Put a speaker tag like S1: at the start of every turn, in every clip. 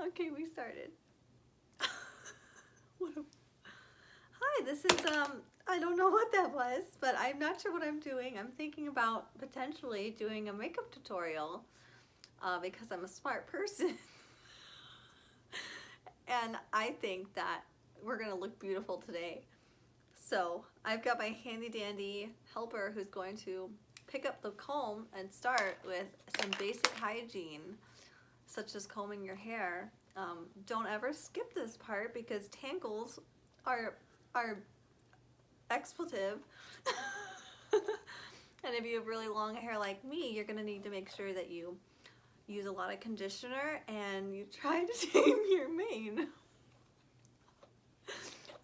S1: Okay, we started. Hi, this is I don't know what that was, but I'm not sure what I'm doing. I'm thinking about potentially doing a makeup tutorial because I'm a smart person. And I think that we're gonna look beautiful today. So I've got my handy dandy helper who's going to pick up the comb and start with some basic hygiene, such as combing your hair. Don't ever skip this part because tangles are expletive. And if you have really long hair like me, you're gonna need to make sure that you use a lot of conditioner and you try to tame your mane.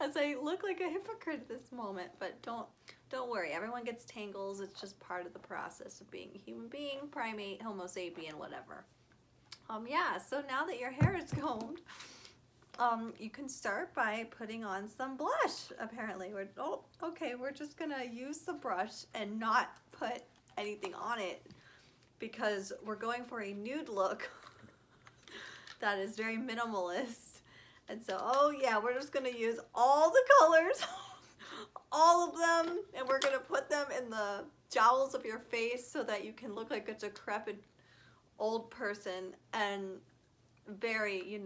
S1: As I look like a hypocrite at this moment, but don't worry, everyone gets tangles. It's just part of the process of being a human being, primate, homo sapien, whatever. Yeah, so now that your hair is combed, you can start by putting on some blush. Apparently, we're just gonna use the brush and not put anything on it because we're going for a nude look that is very minimalist. And so, oh yeah, we're just gonna use all the colors, all of them, and we're gonna put them in the jowls of your face so that you can look like a decrepit old person and very, you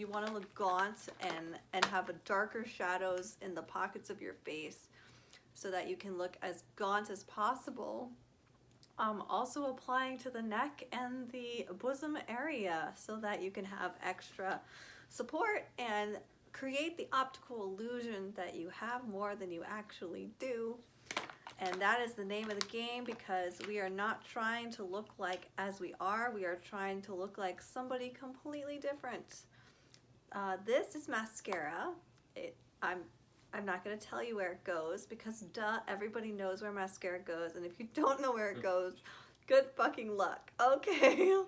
S1: want to look gaunt and have a darker shadows in the pockets of your face so that you can look as gaunt as possible. Also applying to the neck and the bosom area so that you can have extra support and create the optical illusion that you have more than you actually do. And that is the name of the game because we are not trying to look like as we are. We are trying to look like somebody completely different. This is mascara. I'm not going to tell you where it goes because duh, everybody knows where mascara goes. And if you don't know where it goes, good fucking luck. Okay,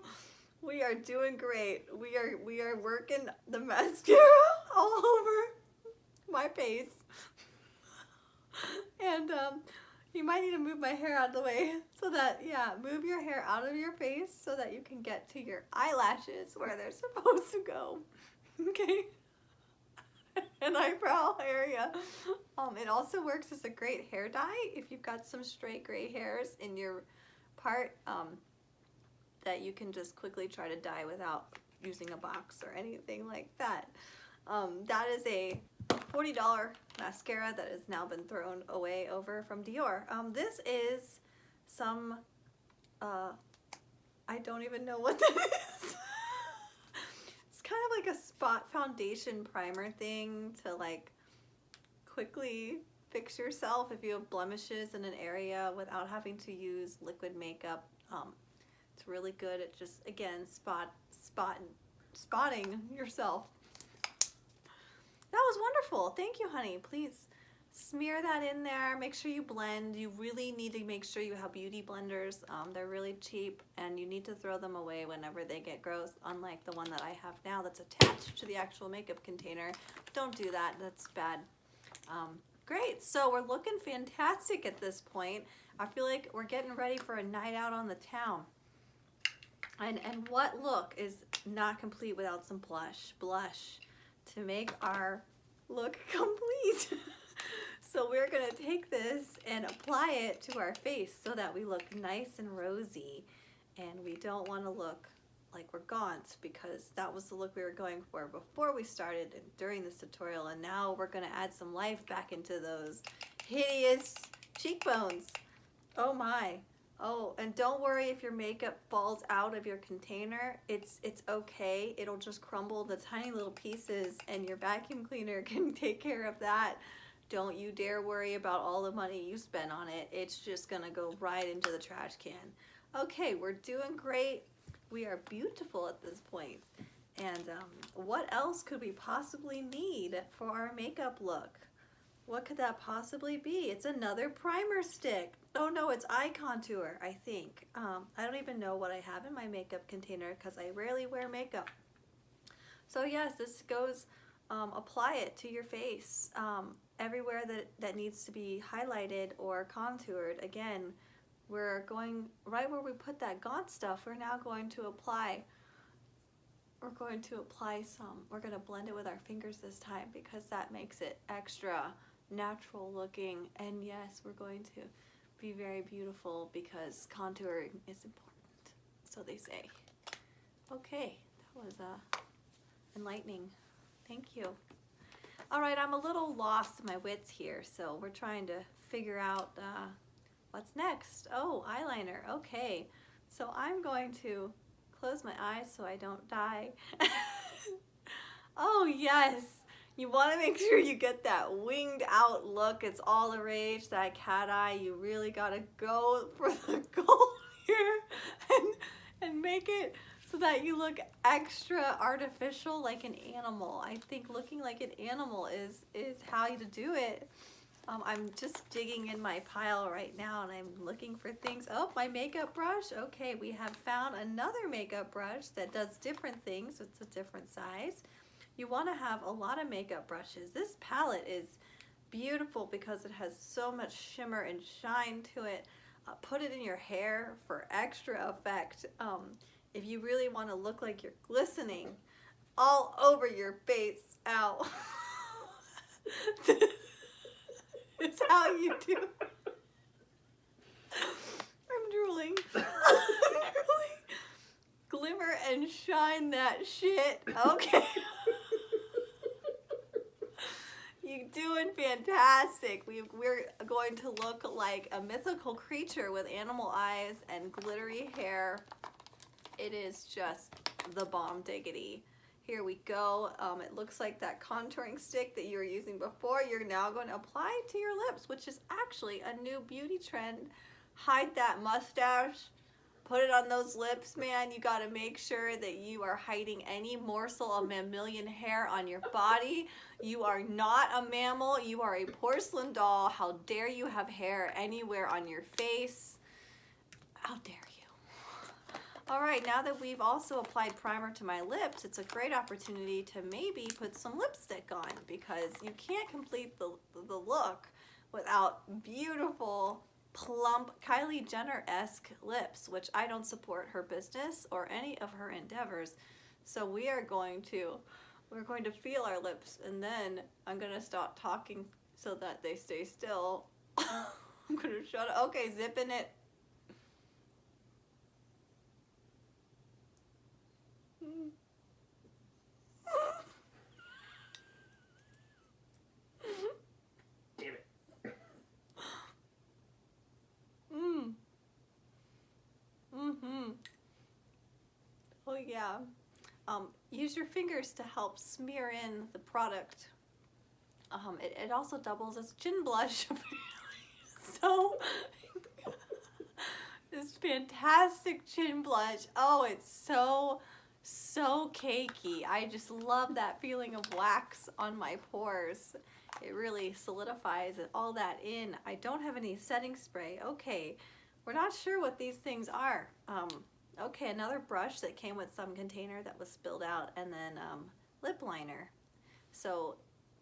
S1: we are doing great. We are working the mascara all over my face. And you might need to move my hair out of the way so that, yeah, move your hair out of your face so that you can get to your eyelashes where they're supposed to go. Okay? And eyebrow area. It also works as a great hair dye if you've got some stray gray hairs in your part that you can just quickly try to dye without using a box or anything like that. That is a $40 mascara that has now been thrown away over from Dior. This is some, I don't even know what that is. It's kind of like a spot foundation primer thing to like quickly fix yourself if you have blemishes in an area without having to use liquid makeup. It's really good at just, again, spotting yourself. That was wonderful. Thank you, honey. Please smear that in there. Make sure you blend. You really need to make sure you have beauty blenders. They're really cheap and you need to throw them away whenever they get gross, unlike the one that I have now that's attached to the actual makeup container. Don't do that. That's bad. Great. So we're looking fantastic at this point. I feel like we're getting ready for a night out on the town. And what look is not complete without some blush to make our look complete. So we're gonna take this and apply it to our face so that we look nice and rosy, and we don't want to look like we're gaunt because that was the look we were going for before we started and during this tutorial, and now we're gonna add some life back into those hideous cheekbones. Oh my. Oh, and don't worry if your makeup falls out of your container. It's okay. It'll just crumble to tiny little pieces and your vacuum cleaner can take care of that. Don't you dare worry about all the money you spent on it. It's just gonna go right into the trash can. Okay, we're doing great. We are beautiful at this point. And what else could we possibly need for our makeup look? What could that possibly be? It's another primer stick. Oh no, it's eye contour, I think. I don't even know what I have in my makeup container because I rarely wear makeup. So yes, this goes, apply it to your face. Everywhere that needs to be highlighted or contoured. Again, we're going right where we put that gaunt stuff. We're now going to apply we're going to apply some, we're going to blend it with our fingers this time because that makes it extra natural looking. And yes, we're going to be very beautiful because contouring is important, so they say. Okay, that was enlightening. Thank you. All right, I'm a little lost in my wits here, so we're trying to figure out what's next. Oh, eyeliner. Okay, so I'm going to close my eyes so I don't die. Oh yes, you want to make sure you get that winged out look. It's all the rage, that cat eye. You really got to go for the goal here and make it so that you look extra artificial, like an animal. I think looking like an animal is how to do it. I'm just digging in my pile right now and I'm looking for things. Oh, my makeup brush. Okay, we have found another makeup brush that does different things. It's a different size. You want to have a lot of makeup brushes. This palette is beautiful because it has so much shimmer and shine to it. Put it in your hair for extra effect. If you really want to look like you're glistening all over your face. Ow. It's how you do. I'm drooling. I'm drooling. Glimmer and shine that shit. Okay. You're doing fantastic. We're going to look like a mythical creature with animal eyes and glittery hair. It is just the bomb diggity. Here we go. It looks like that contouring stick that you were using before. You're now going to apply it to your lips, which is actually a new beauty trend. Hide that mustache. Put it on those lips, man. You got to make sure that you are hiding any morsel of mammalian hair on your body. You are not a mammal. You are a porcelain doll. How dare you have hair anywhere on your face? How dare you? All right, now that we've also applied primer to my lips, it's a great opportunity to maybe put some lipstick on because you can't complete the look without beautiful, plump, Kylie Jenner-esque lips, which I don't support her business or any of her endeavors. So we're going to feel our lips, and then I'm going to stop talking so that they stay still. I'm going to shut up. Okay, zipping it.
S2: Damn it.
S1: Oh yeah. Use your fingers to help smear in the product. It also doubles as chin blush. So this fantastic chin blush. Oh, it's so cakey. I just love that feeling of wax on my pores. It really solidifies all that in. I don't have any setting spray. Okay, we're not sure what these things are. Okay, another brush that came with some container that was spilled out, and then lip liner. So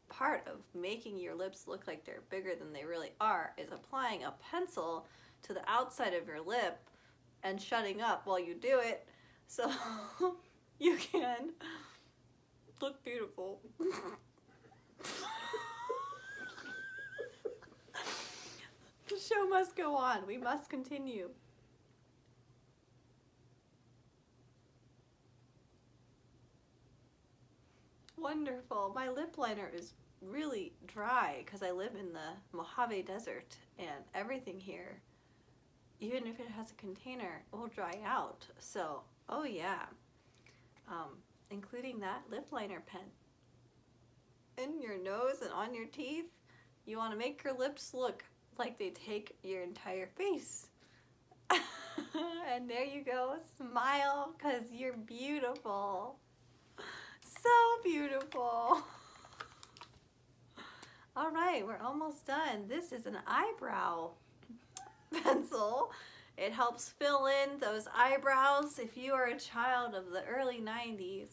S1: part of making your lips look like they're bigger than they really are is applying a pencil to the outside of your lip and shutting up while you do it, so you can look beautiful. The show must go on. We must continue. Wonderful. My lip liner is really dry because I live in the Mojave Desert and everything here, even if it has a container, will dry out. So, oh yeah, including that lip liner pen in your nose and on your teeth. You want to make your lips look like they take your entire face. And there you go, smile because you're beautiful. So beautiful. All right, we're almost done. This is an eyebrow pencil. It helps fill in those eyebrows. If you are a child of the early 90s,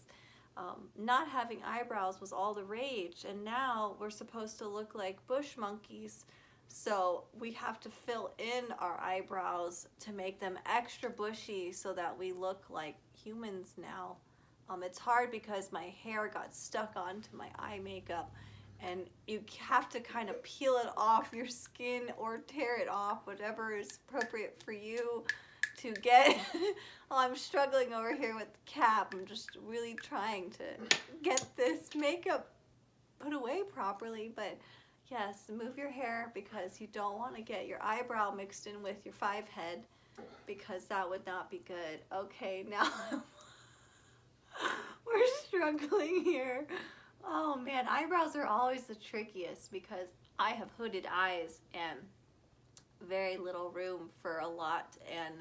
S1: not having eyebrows was all the rage, and now we're supposed to look like bush monkeys. So we have to fill in our eyebrows to make them extra bushy so that we look like humans now. It's hard because my hair got stuck onto my eye makeup, and you have to kind of peel it off your skin or tear it off, whatever is appropriate for you to get. Oh, I'm struggling over here with the cap. I'm just really trying to get this makeup put away properly, but yes, move your hair because you don't want to get your eyebrow mixed in with your 5 head, because that would not be good. Okay, now we're struggling here. Oh man, eyebrows are always the trickiest because I have hooded eyes and very little room for a lot, and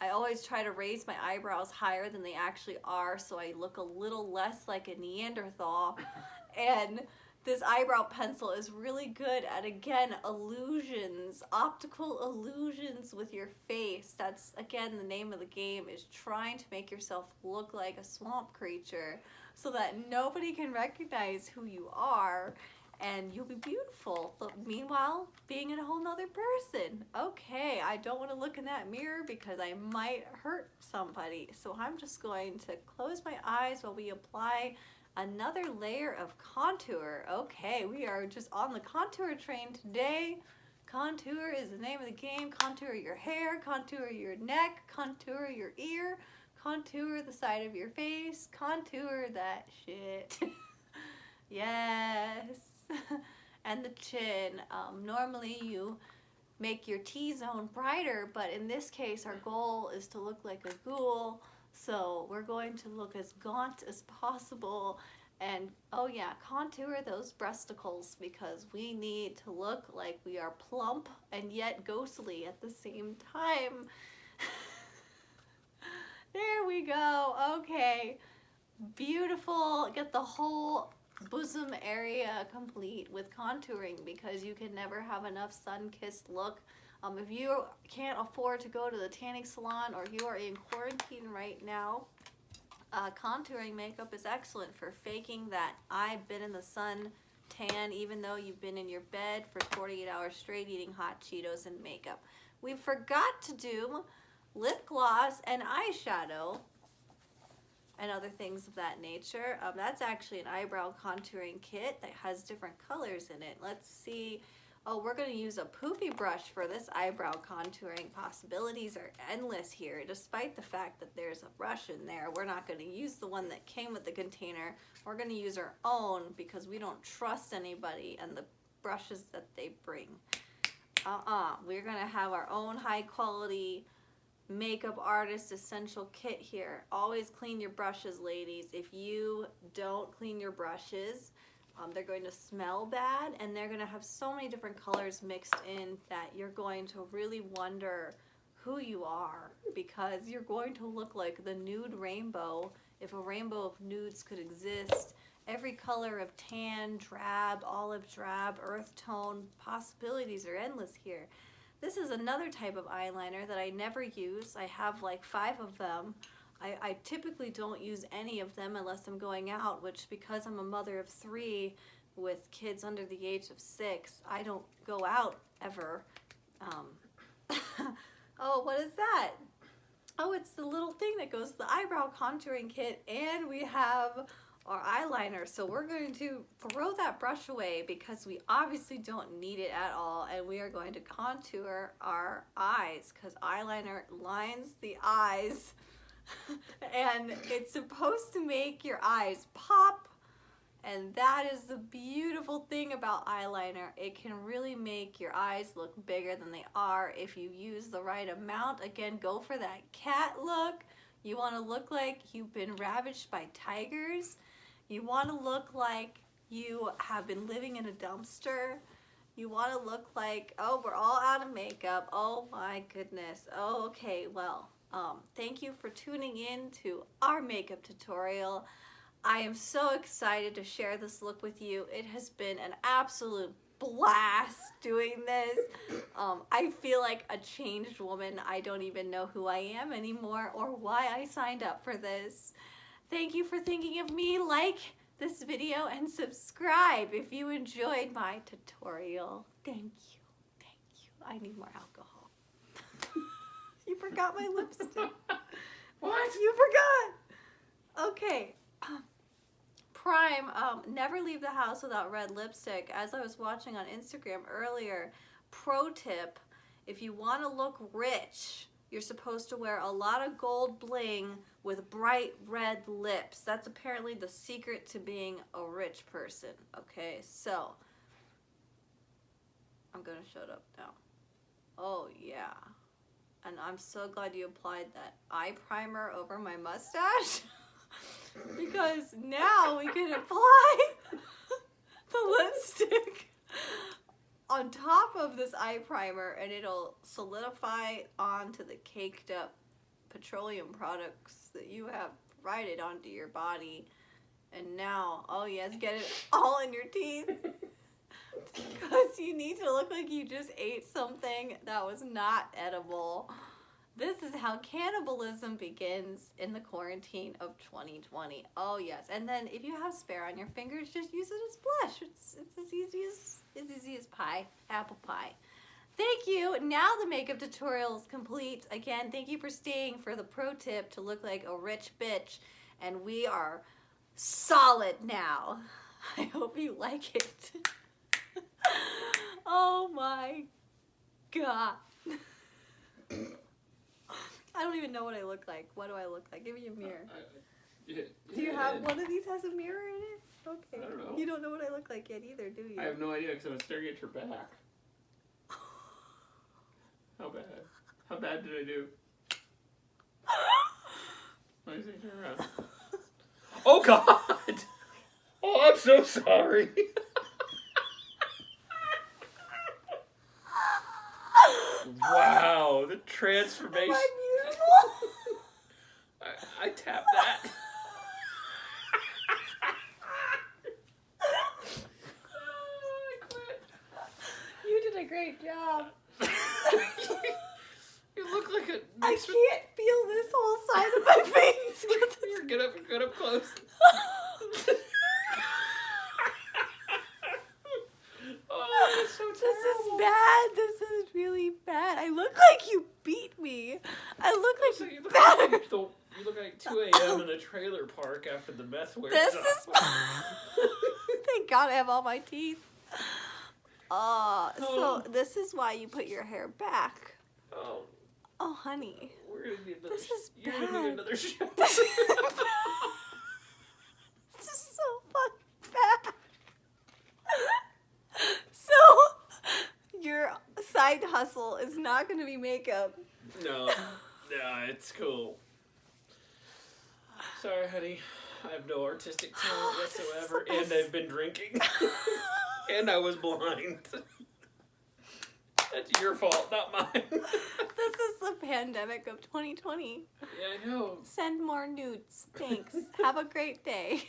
S1: I always try to raise my eyebrows higher than they actually are so I look a little less like a Neanderthal. And this eyebrow pencil is really good at, again, illusions, optical illusions with your face. That's, again, the name of the game, is trying to make yourself look like a swamp creature so that nobody can recognize who you are, and you'll be beautiful. But meanwhile, being a whole nother person. Okay, I don't want to look in that mirror because I might hurt somebody. So I'm just going to close my eyes while we apply another layer of contour. Okay, we are just on the contour train today. Contour is the name of the game. Contour your hair, contour your neck, contour your ear, contour the side of your face, contour that shit. Yes. And the chin. Normally you make your T-zone brighter, but in this case our goal is to look like a ghoul. So we're going to look as gaunt as possible, and oh yeah, contour those breasticles because we need to look like we are plump and yet ghostly at the same time. There we go. Okay, beautiful. Get the whole bosom area complete with contouring because you can never have enough sun-kissed look. If you can't afford to go to the tanning salon or you are in quarantine right now, contouring makeup is excellent for faking that I've been in the sun tan even though you've been in your bed for 48 hours straight eating hot Cheetos and makeup. We forgot to do lip gloss and eyeshadow and other things of that nature. That's actually an eyebrow contouring kit that has different colors in it. Let's see. Oh, we're going to use a poofy brush for this eyebrow contouring. Possibilities are endless here. Despite the fact that there's a brush in there, we're not going to use the one that came with the container. We're going to use our own because we don't trust anybody and the brushes that they bring. We're going to have our own high quality makeup artist essential kit here. Always clean your brushes, ladies. If you don't clean your brushes, they're going to smell bad, and they're going to have so many different colors mixed in that you're going to really wonder who you are, because you're going to look like the nude rainbow if a rainbow of nudes could exist. Every color of tan, drab, olive drab, earth tone, possibilities are endless here. This is another type of eyeliner that I never use. I have like 5 of them. I typically don't use any of them unless I'm going out, which because I'm a mother of 3 with kids under the age of 6, I don't go out ever. Oh, what is that? Oh, it's the little thing that goes to the eyebrow contouring kit, and we have our eyeliner. So we're going to throw that brush away because we obviously don't need it at all, and we are going to contour our eyes because eyeliner lines the eyes and it's supposed to make your eyes pop, and that is the beautiful thing about eyeliner. It can really make your eyes look bigger than they are if you use the right amount. Again, go for that cat look. You want to look like you've been ravaged by tigers. You want to look like you have been living in a dumpster. You want to look like, oh, we're all out of makeup. Oh my goodness. Oh, okay, well, thank you for tuning in to our makeup tutorial. I am so excited to share this look with you. It has been an absolute blast doing this. I feel like a changed woman. I don't even know who I am anymore or why I signed up for this. Thank you for thinking of me. Like this video and subscribe if you enjoyed my tutorial. Thank you. Thank you. I need more alcohol. You forgot my lipstick.
S2: What?
S1: You forgot. Okay. Prime, never leave the house without red lipstick. As I was watching on Instagram earlier, pro tip, if you want to look rich, you're supposed to wear a lot of gold bling with bright red lips. That's apparently the secret to being a rich person. Okay, so I'm gonna shut up now. Oh yeah. And I'm so glad you applied that eye primer over my mustache. Because now we can apply the lipstick on top of this eye primer and it'll solidify onto the caked up petroleum products that you have provided onto your body. And now, oh yes, get it all in your teeth. Because you need to look like you just ate something that was not edible. This is how cannibalism begins in the quarantine of 2020. Oh yes, and then if you have spare on your fingers, just use it as blush. It's as easy as pie, apple pie. Thank you. Now the makeup tutorial is complete. Again, thank you for staying for the pro tip to look like a rich bitch. And we are solid now. I hope you like it. Oh my God. I don't even know what I look like. What do I look like? Give me a mirror. Do you have one of these has a mirror in it? Okay.
S2: I don't know.
S1: You don't know what I look like yet either, do you?
S2: I have no idea because I was staring at your back. How bad? How bad did I do? Let me see, turn around. Oh God! Oh, I'm so sorry. Wow, the transformation.
S1: Am I beautiful?
S2: I tapped that. I quit.
S1: You did a great job.
S2: You look like a.
S1: I can't feel this whole side of my face.
S2: Here, get up close. Oh, that's so
S1: This
S2: terrible.
S1: is bad. This is really bad. I look like you beat me. I look
S2: So
S1: like
S2: you
S1: you
S2: look
S1: battered.
S2: like you look like 2 a.m. in a trailer park after the meth wears
S1: This
S2: off.
S1: is. Thank God I have all my teeth. So this is why you put your hair back.
S2: Oh,
S1: Oh, honey.
S2: we're gonna need another.
S1: This is
S2: You're gonna
S1: bad.
S2: need another show.
S1: This is This is so fucking bad. So, your side hustle is not going to be makeup.
S2: No, it's cool. Sorry, honey. I have no artistic talent
S1: This is
S2: whatsoever,
S1: the
S2: and
S1: best.
S2: I've been drinking, and I was blind. That's your fault, not mine.
S1: This is the pandemic of 2020.
S2: Yeah, I know.
S1: Send more nudes. Thanks. Have a great day.